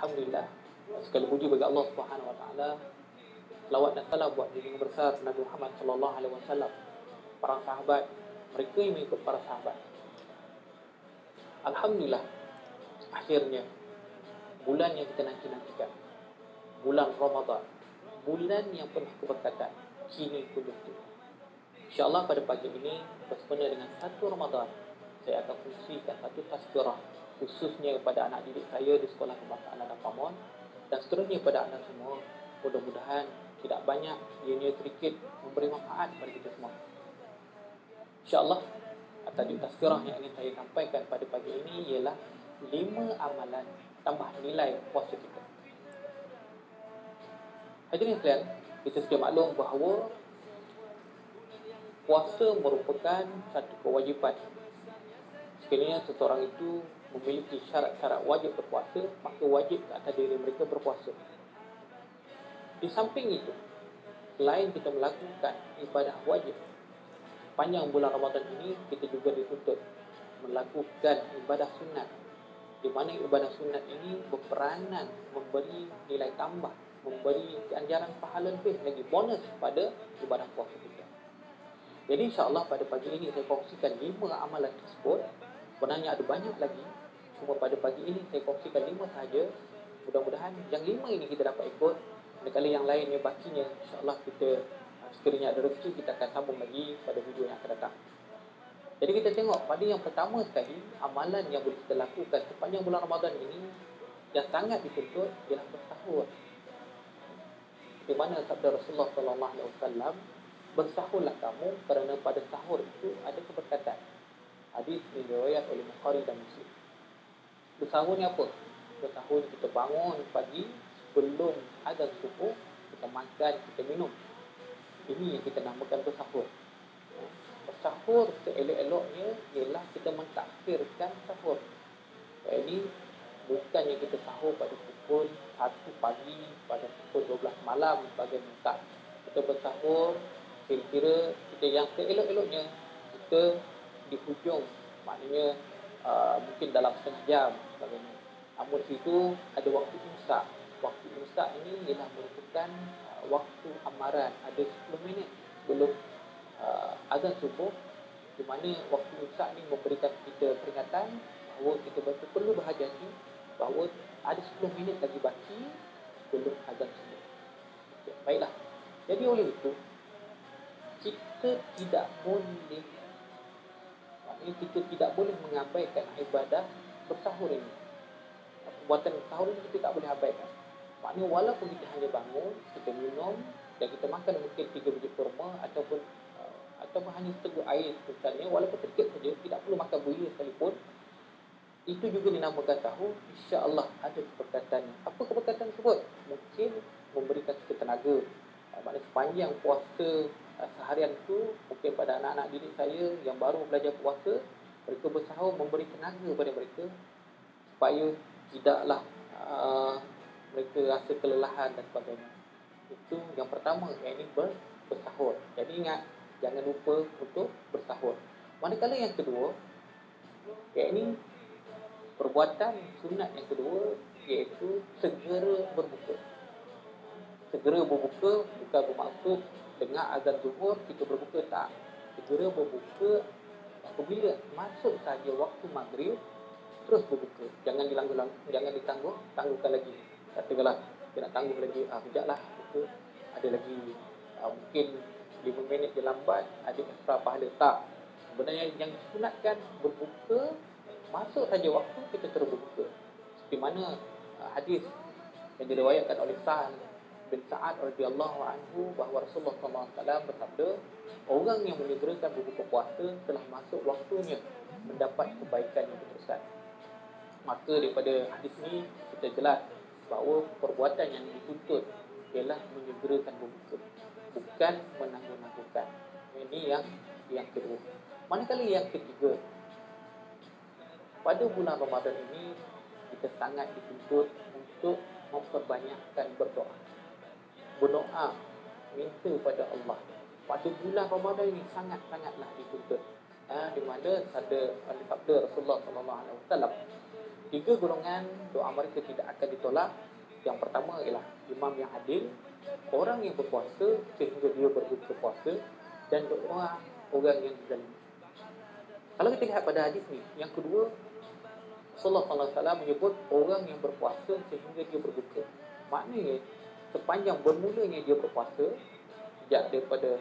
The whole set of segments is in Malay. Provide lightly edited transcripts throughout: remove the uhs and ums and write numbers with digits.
Alhamdulillah, segala puji bagi Allah Subhanahu wa taala. Selawat dan salam buat junjungan besar Nabi Muhammad sallallahu alaihi wasallam, para sahabat, mereka yang mengikut para sahabat. Alhamdulillah, akhirnya bulan yang kita nanti-nantikan, bulan Ramadan, bulan yang penuh keberkatan, kini pun tiba. InsyaAllah pada pagi ini bersempena dengan 1 Ramadan, saya akan kongsikan satu tazkirah khususnya kepada anak didik saya di Sekolah Kebangsaan Ladang Pamon dan seterusnya kepada anda semua. Mudah-mudahan tidak banyak, ianya sedikit memberi manfaat kepada kita semua. InsyaAllah tajuk tazkirah yang ingin saya sampaikan pada pagi ini ialah 5 amalan tambah nilai puasa kita. Hadirin sekalian, kita sedia maklum bahawa puasa merupakan satu kewajipan. Sekiranya seseorang itu memiliki syarat-syarat wajib berpuasa, maka wajib ke atas diri mereka berpuasa. Di samping itu, selain kita melakukan ibadah wajib, panjang bulan Ramadan ini kita juga dituntut melakukan ibadah sunat, di mana ibadah sunat ini berperanan memberi nilai tambah, memberi ganjaran pahala lebih lagi, bonus pada ibadah puasa kita. Jadi insyaAllah pada pagi ini saya kongsikan 5 amalan tersebut. Sebenarnya ada banyak lagi, cuma pada pagi ini saya kongsikan 5 sahaja. Mudah-mudahan yang 5 ini kita dapat ikut. Kali yang lain yang bakinya, insyaAllah kita sekiranya ada rezeki, kita akan sambung lagi pada video yang akan datang. Jadi kita tengok pada yang pertama sekali, amalan yang boleh kita lakukan sepanjang bulan Ramadan ini yang sangat dituntut ialah bersahur. Di mana sabda Rasulullah SAW, bersahurlah kamu kerana pada sahur itu ada keberkatan. Hadis diriwayatkan oleh Bukhari dan Muslim. Bersahur ni apa? Bersahur kita bangun pagi sebelum azan subuh, kita makan, kita minum. Ini yang kita namakan bersahur. Bersahur seelok-eloknya ialah kita mentakhirkan sahur. Jadi bukannya kita sahur pada pukul 1 pagi, pada pukul 12 malam sebagainya. Tak. Kita bersahur kira-kira kita yang seelok-eloknya kita di hujung, maknanya mungkin dalam setengah jam sebagainya. Namun situ ada waktu imsak. Waktu imsak ini ialah merupakan waktu amaran, ada 10 minit sebelum azan subuh, di mana waktu imsak ni memberikan kita peringatan bahawa kita perlu berhati-hati bahawa ada 10 minit lagi baki sebelum azan subuh. Okay, baiklah. Jadi oleh itu kita tidak boleh, maknanya kita tidak boleh mengabaikan ibadah bersahur ini. Perbuatan sahur ini kita tak boleh abaikan. Maknanya walaupun kita hanya bangun, kita minum dan kita makan mungkin 3 biji kurma ataupun hanya seteguk air misalnya, walaupun sedikit saja, tidak perlu makan buaya sekalipun, itu juga dinamakan sahur. InsyaAllah ada keberkatannya. Apa keberkatan tersebut? Mungkin memberikan kita tenaga. Maknanya sepanjang puasa seharian itu, mungkin pada anak-anak didik saya yang baru belajar puasa, mereka bersahur memberi tenaga kepada mereka supaya tidaklah mereka rasa kelelahan dan sebagainya. Itu yang pertama, iaitu bersahur. Jadi ingat, jangan lupa untuk bersahur. Manakala yang kedua, iaitu perbuatan sunat yang kedua, iaitu segera berbuka. Segera berbuka bukan bermaksud dengar azan zuhur kita berbuka, tak. Segera berbuka apabila masuk saja waktu maghrib, terus berbuka. Jangan ditangguhkan lagi. Katakanlah dia nak tangguh lagi, sekejaplah buka, ada lagi mungkin 5 minit dia lambat, ada extra pahala. Tak. Sebenarnya yang disunatkan berbuka, masuk saja waktu kita terus berbuka. Seperti mana hadis yang diriwayatkan oleh Sa'ad bin Sa'ad radhiyallahu anhu bahawa Rasulullah SAW bersabda, orang yang menyegerakan berbuka puasa telah masuk waktunya mendapat kebaikan yang berterusan. Maka daripada hadis ini kita jelas bahawa perbuatan yang dituntut ialah menyegerakan berbuka, bukan menangguh-nangguhkan. Ini yang kedua. Manakala yang ketiga, pada bulan Ramadan ini kita sangat dituntut untuk memperbanyakkan berdoa. Berdoa, minta pada Allah. Pada bulan Ramadan ini sangat-sangatlah dituntut. Di mana ada sabda Rasulullah SAW, Tiga golongan doa mereka tidak akan ditolak. Yang pertama ialah imam yang adil, orang yang berpuasa sehingga dia berbuka puasa, dan doa orang yang dizalimi. Kalau kita lihat pada hadis ni, yang kedua, Rasulullah SAW menyebut orang yang berpuasa sehingga dia berbuka. Maknanya sepanjang bermulanya dia berpuasa, sejak daripada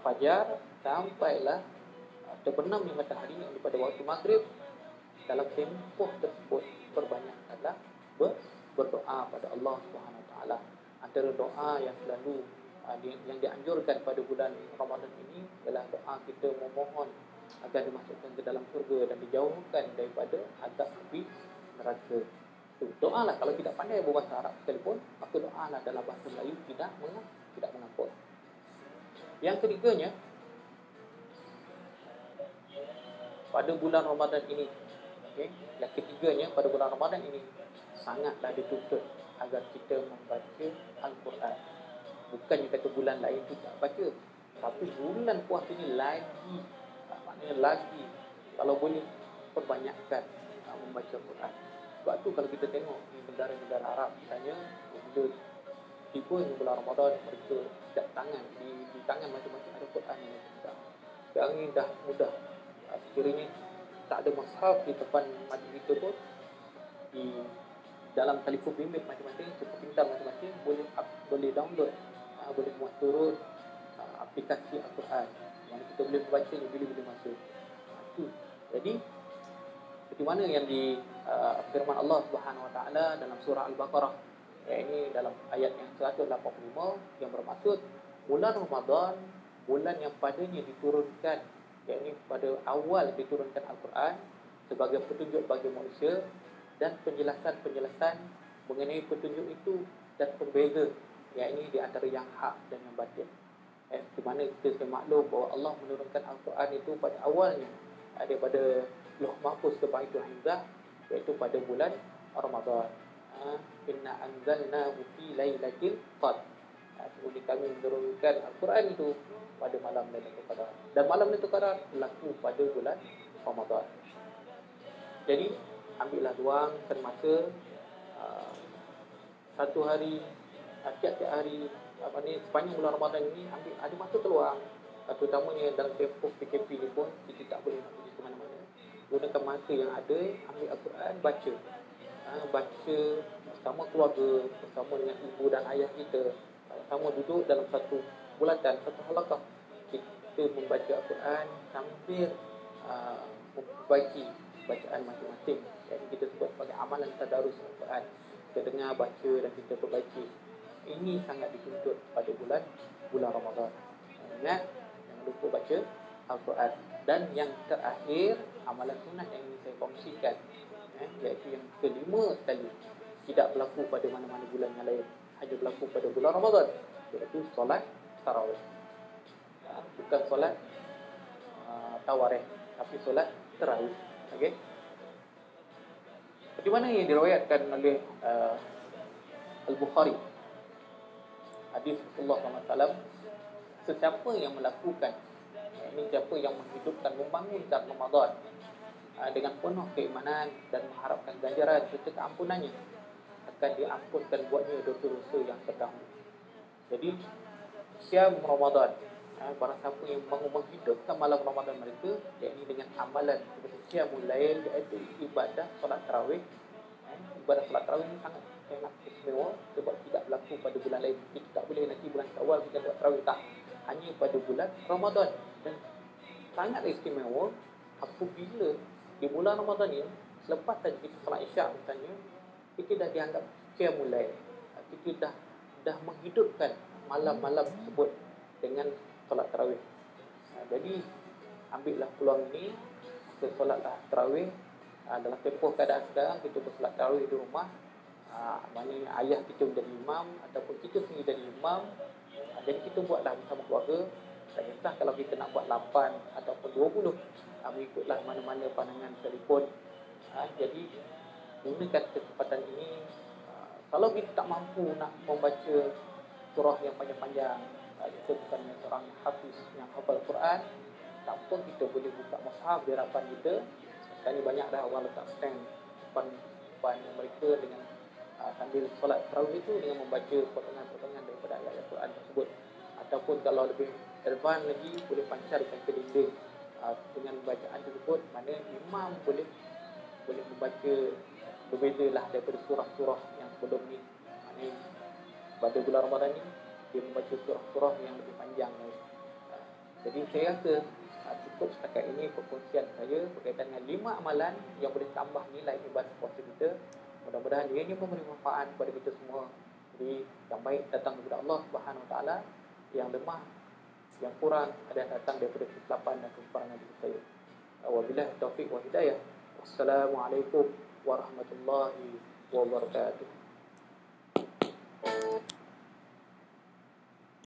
fajar sampailah terbenamnya matahari pada waktu maghrib, dalam tempoh tersebut perbanyakkanlah berdoa pada Allah Subhanahu Wa Taala. Antara doa yang selalu yang dianjurkan pada bulan Ramadan ini adalah doa kita memohon agar dimasukkan ke dalam surga dan dijauhkan daripada azab api neraka. Doalah, kalau tidak pandai berbahasa Arab sekalipun, maka doalah dalam bahasa Melayu tidak mengampun. Yang ketiganya, pada bulan Ramadan ini, yang ketiganya pada bulan Ramadan ini sangatlah dituntut agar kita membaca Al-Quran. Bukannya kata bulan lain tu tak baca, tapi bulan puasa ni lagi, maknanya lagi, kalau boleh perbanyakkan membaca Al-Quran. Sebab tu kalau kita tengok di negara-negara Arab misalnya, bila tiba bulan Ramadan, mereka setiap tangan di tangan masing-masing ada Quran yang mereka. Sekarang ni dah mudah. Sekiranya tak ada mushaf di depan mata kita pun, di dalam telefon bimbit masing-masing, telefon pintar masing-masing boleh download, boleh muat turun aplikasi Al-Quran yang kita boleh membacanya bila-bila masa. Jadi seperti mana yang di firman Allah Subhanahu Wa Taala dalam surah Al-Baqarah, ini dalam ayat yang 185, yang bermaksud bulan Ramadan, bulan yang padanya diturunkan, yakni pada awal diturunkan Al-Quran sebagai petunjuk bagi manusia dan penjelasan-penjelasan mengenai petunjuk itu dan pembeza, yakni di antara yang hak dan yang batil. Di mana kita maklum bahawa Allah menurunkan Al-Quran itu pada awalnya daripada Lauh Mahfuz ke Baitul Izzah, iaitu pada bulan Ramadan. Inna anzalnahu fi lailatul qadr. Kemudian kami menurunkan Al-Quran itu pada malam Lailatul Qadar. Dan malam Lailatul Qadar berlaku pada bulan Ramadan. Jadi ambillah luangkan masa satu hari, tiap-tiap hari, sepanjang bulan Ramadan ini, ambil ada masa terluang. Terutamanya dalam tempoh PKP ni pun kita tak boleh nak pergi ke mana-mana. Gunakan masa yang ada, ambil Al-Quran, baca. Baca bersama keluarga, bersama dengan ibu dan ayah kita, sama duduk dalam satu bulatan, satu halaqah, kita membaca Al-Quran sambil memperbaiki bacaan masing-masing. Jadi kita sebut sebagai amalan tadarus Al-Quran. Kita dengar, baca dan kita perbaiki. Ini sangat dituntut pada bulan Ramadan. Ingat, jangan lupa baca Al-Quran. Dan yang terakhir, amalan sunat yang ingin saya kongsikan, iaitu yang kelima sekali, tidak berlaku pada mana-mana bulan yang lain, hanya berlaku pada bulan Ramadan, iaitu solat tarawih. Bukan solat tawarih, tapi solat tarawih. Okey. Seperti mana yang diriwayatkan oleh Al-Bukhari, hadis Rasulullah SAW, sesiapa yang melakukan, ini siapa yang menghidupkan, membangunkan Ramadan dengan penuh keimanan dan mengharapkan ganjaran serta keampunannya, akan diampunkan buatnya dosa-dosa yang terdahulu. Jadi siam Ramadan, barang siapa yang menghidupkan malam Ramadan mereka, yakni dengan amalan seperti siamul lail, iaitu ibadah solat tarawih. Ibadah solat tarawih ini sangat istimewa sebab tidak berlaku pada bulan lain. Kita tak boleh nanti bulan Syawal kita buat tarawih, tak, hanya pada bulan Ramadan. Dan sangat istimewa apabila di bulan Ramadan ini, selepas tadi kita solat Isyak misalnya, kita dah dianggap qiyamul lail, kita dah menghidupkan malam-malam tersebut dengan solat tarawih. Jadi ambillah peluang ini, kita solatlah tarawih. Dalam tempoh keadaan sekarang, kita bersolat tarawih di rumah, maknanya ayah kita menjadi imam ataupun kita sendiri jadi imam. Jadi kita buatlah bersama keluarga. Tak kisah kalau kita nak buat 8 ataupun 20, mengikutlah mana-mana pandangan telefon. Jadi gunakan kesempatan ini. Kalau kita tak mampu nak membaca surah yang panjang-panjang, kita bukannya seorang hafiz yang hafal Quran, tak apa, kita boleh buka mushaf di hadapan kita. Sekarang ni banyak dah orang letak stand depan depan mereka dengan sambil solat tarawih itu dengan membaca potongan-potongan daripada ayat Al-Quran tersebut. Ataupun kalau lebih advance lagi, boleh pancarkan ke dinding dengan bacaan tersebut, mana imam boleh membaca berbezalah daripada surah-surah yang sebelum ni. Mana pada bulan Ramadan ni dia membaca surah-surah yang lebih panjang lagi. Jadi saya rasa cukup setakat ini perkongsian saya berkaitan dengan 5 amalan yang boleh tambah nilai ibadah puasa kita. Mudah-mudahan ianya memberi manfaat kepada kita semua. Jadi yang baik datang daripada Allah Subhanahu Wa Taala, yang lemah, yang kurang ada datang daripada kesilapan dan kekurangan diri saya. Wabillahi taufiq wa hidayah. Wassalamualaikum warahmatullahi wabarakatuh.